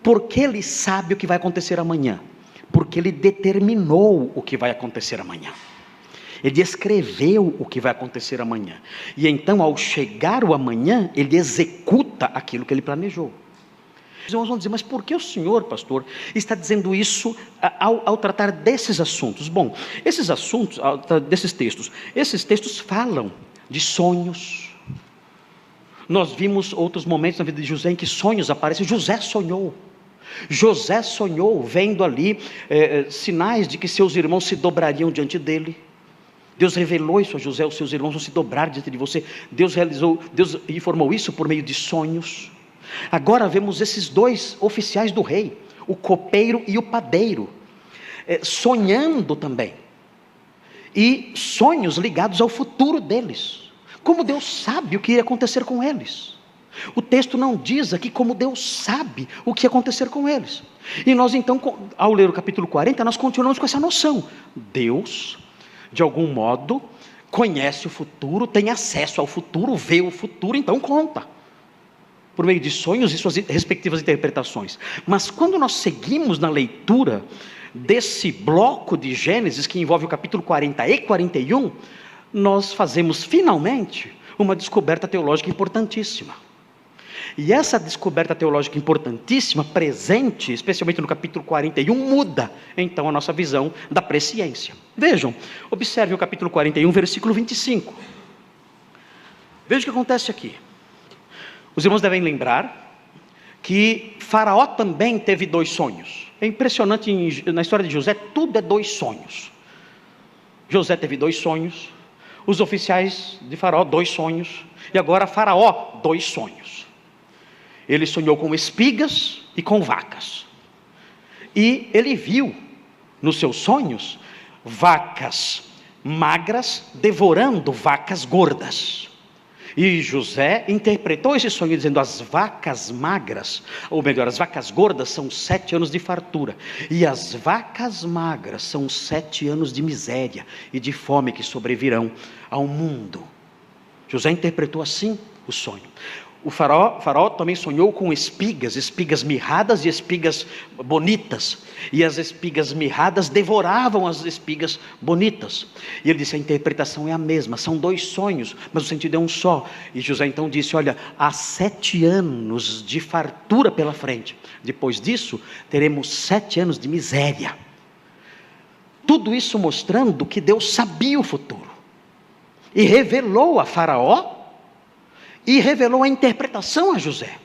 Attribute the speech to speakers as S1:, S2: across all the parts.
S1: Porque ele sabe o que vai acontecer amanhã. Porque ele determinou o que vai acontecer amanhã. Ele escreveu o que vai acontecer amanhã. E então, ao chegar o amanhã, ele executa aquilo que ele planejou. Os irmãos vão dizer, mas por que o senhor, pastor, está dizendo isso ao tratar desses assuntos? Bom, esses assuntos, esses textos falam de sonhos. Nós vimos outros momentos na vida de José em que sonhos aparecem. José sonhou vendo ali sinais de que seus irmãos se dobrariam diante dele. Deus revelou isso a José: os seus irmãos vão se dobrar diante de você. Deus informou isso por meio de sonhos. Agora vemos esses dois oficiais do rei, o copeiro e o padeiro, sonhando também, e sonhos ligados ao futuro deles. Como Deus sabe o que ia acontecer com eles? O texto não diz aqui como Deus sabe o que ia acontecer com eles. E nós então, ao ler o capítulo 40, nós continuamos com essa noção: Deus, de algum modo, conhece o futuro, tem acesso ao futuro, vê o futuro, então conta, por meio de sonhos e suas respectivas interpretações. Mas quando nós seguimos na leitura desse bloco de Gênesis, que envolve o capítulo 40 e 41, nós fazemos finalmente uma descoberta teológica importantíssima. E essa descoberta teológica importantíssima, presente especialmente no capítulo 41, muda então a nossa visão da presciência. Vejam, observe o capítulo 41, versículo 25. Veja o que acontece aqui. Os irmãos devem lembrar que Faraó também teve dois sonhos. É impressionante, na história de José, tudo é dois sonhos. José teve dois sonhos, os oficiais de Faraó, dois sonhos, e agora Faraó, dois sonhos. Ele sonhou com espigas e com vacas, e ele viu nos seus sonhos vacas magras devorando vacas gordas. E José interpretou esse sonho dizendo: as vacas magras, ou melhor, as vacas gordas são 7 anos de fartura, e as vacas magras são 7 anos de miséria e de fome que sobrevirão ao mundo. José interpretou assim o sonho. O faraó também sonhou com espigas mirradas e espigas bonitas, e as espigas mirradas devoravam as espigas bonitas. E ele disse: a interpretação é a mesma, são dois sonhos, mas o sentido é um só. E José então disse: olha, há 7 anos de fartura pela frente, depois disso teremos 7 anos de miséria. Tudo isso mostrando que Deus sabia o futuro, e revelou a Faraó, e revelou a interpretação a José.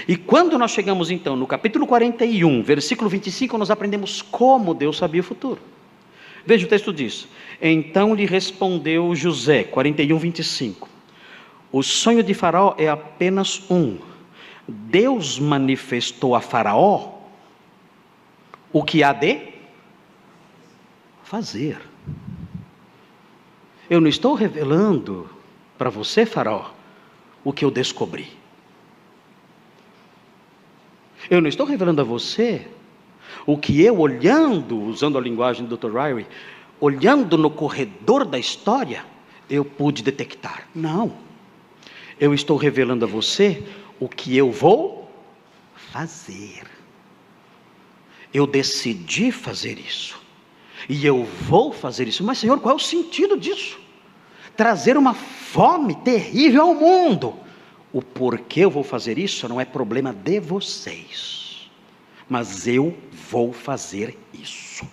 S1: E quando nós chegamos então no capítulo 41, versículo 25, nós aprendemos como Deus sabia o futuro. Veja, o texto diz: então lhe respondeu José, 41, 25, o sonho de Faraó é apenas um. Deus manifestou a Faraó o que há de fazer. Eu não estou revelando para você, Faraó, o que eu descobri. Eu não estou revelando a você o que eu, olhando, usando a linguagem do Dr. Ryrie, olhando no corredor da história, eu pude detectar. Não. Eu estou revelando a você o que eu vou fazer. Eu decidi fazer isso, e eu vou fazer isso. Mas, Senhor, qual é o sentido disso? Trazer uma fome terrível ao mundo. O porquê eu vou fazer isso não é problema de vocês, mas eu vou fazer isso,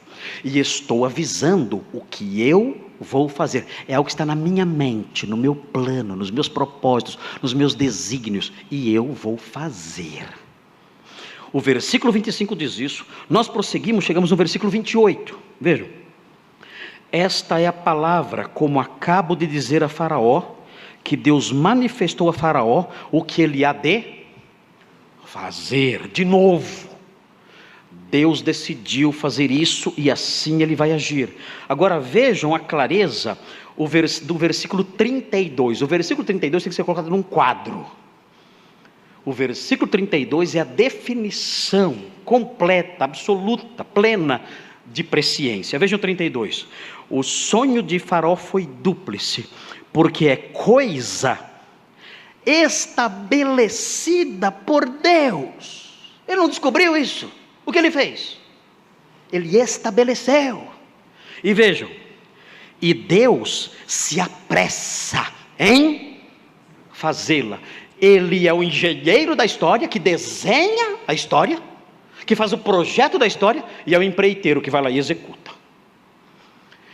S1: e estou avisando o que eu vou fazer. É algo que está na minha mente, no meu plano, nos meus propósitos, nos meus desígnios, e eu vou fazer. O versículo 25 diz isso. Nós prosseguimos, chegamos no versículo 28. Vejam: esta é a palavra, como acabo de dizer a Faraó, que Deus manifestou a Faraó o que ele há de fazer. De novo, Deus decidiu fazer isso, e assim ele vai agir. Agora vejam a clareza do versículo 32. O versículo 32 tem que ser colocado num quadro. O versículo 32 é a definição completa, absoluta, plena de presciência. Vejam o 32. O sonho de Faraó foi dúplice, porque é coisa estabelecida por Deus. Ele não descobriu isso. O que ele fez? Ele estabeleceu. E vejam, e Deus se apressa em fazê-la. Ele é o engenheiro da história, que desenha a história, que faz o projeto da história, e é o empreiteiro que vai lá e executa.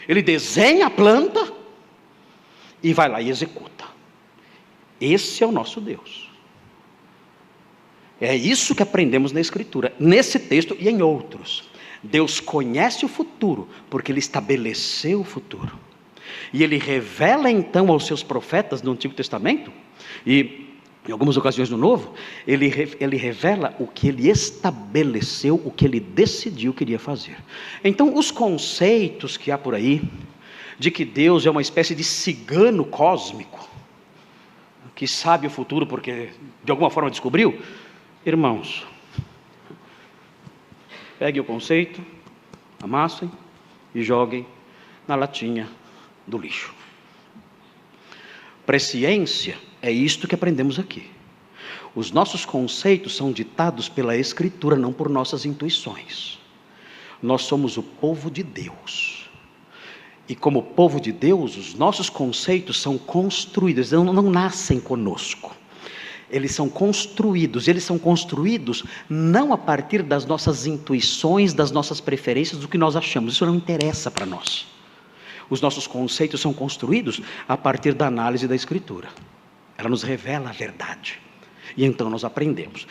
S1: Ele desenha a planta e vai lá e executa. Esse é o nosso Deus. É isso que aprendemos na Escritura, nesse texto e em outros. Deus conhece o futuro, porque Ele estabeleceu o futuro. E Ele revela então aos seus profetas no Antigo Testamento, e em algumas ocasiões no Novo, Ele revela o que Ele estabeleceu, o que Ele decidiu que iria fazer. Então, os conceitos que há por aí, de que Deus é uma espécie de cigano cósmico, que sabe o futuro porque de alguma forma descobriu, irmãos, peguem o conceito, amassem e joguem na latinha do lixo. Presciência é isto que aprendemos aqui. Os nossos conceitos são ditados pela Escritura, não por nossas intuições. Nós somos o povo de Deus. E como povo de Deus, os nossos conceitos são construídos, não nascem conosco. Eles são construídos não a partir das nossas intuições, das nossas preferências, do que nós achamos. Isso não interessa para nós. Os nossos conceitos são construídos a partir da análise da Escritura. Ela nos revela a verdade. E então nós aprendemos.